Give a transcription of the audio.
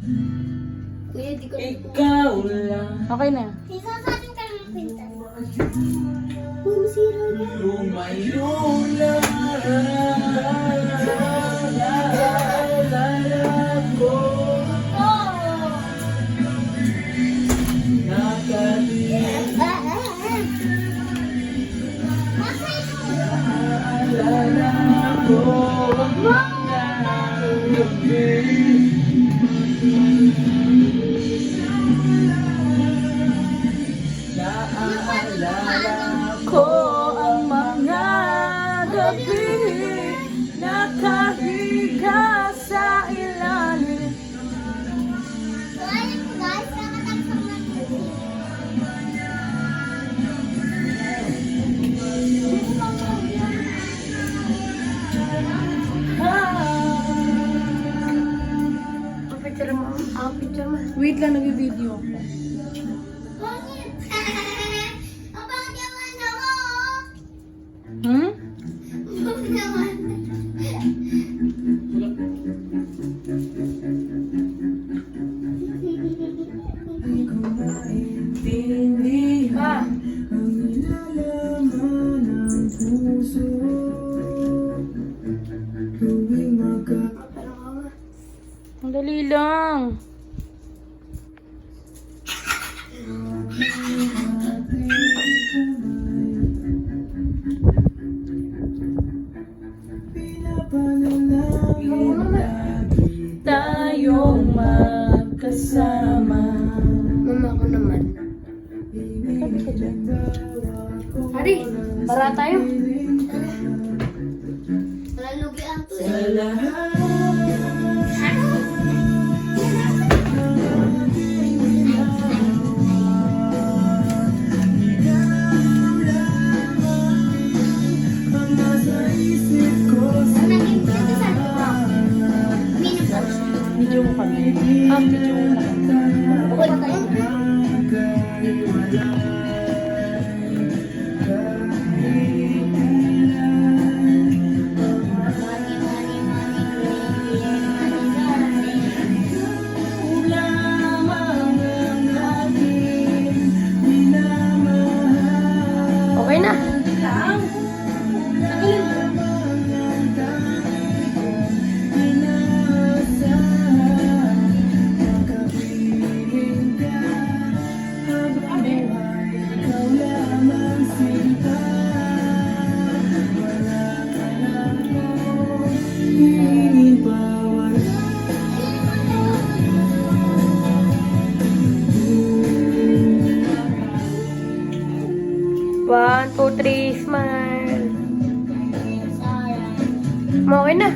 Kuya, di ko Ikaw lang. Okay na. Isasatin ka ng pintas. Masira na. Lumayo lang. Lalab ko. Lalab ko. Naalala Ko ang mga gabi nakahiga sa ilalim. So, ayun po guys, nakatagsang na po. Picture mo. Picture mo. Wait lang, nag-video. Bakit? Ang pangit naman ako. Hmm? Bakit naman? Di ko maintindihan ang nilalaman ng puso tuwing Ang dali lang. pinapanalangin lagi Tayong magkasama. Mama ko naman. Ari, para tayo. Nalugi ang to. sa lahat. Ang nasa isip ko Ang naging beauty sa lupa. Minum daw siya. Video mo kami. Video mo kami. Bukod tayo. Okay na. One, two, three, smile. Okay na.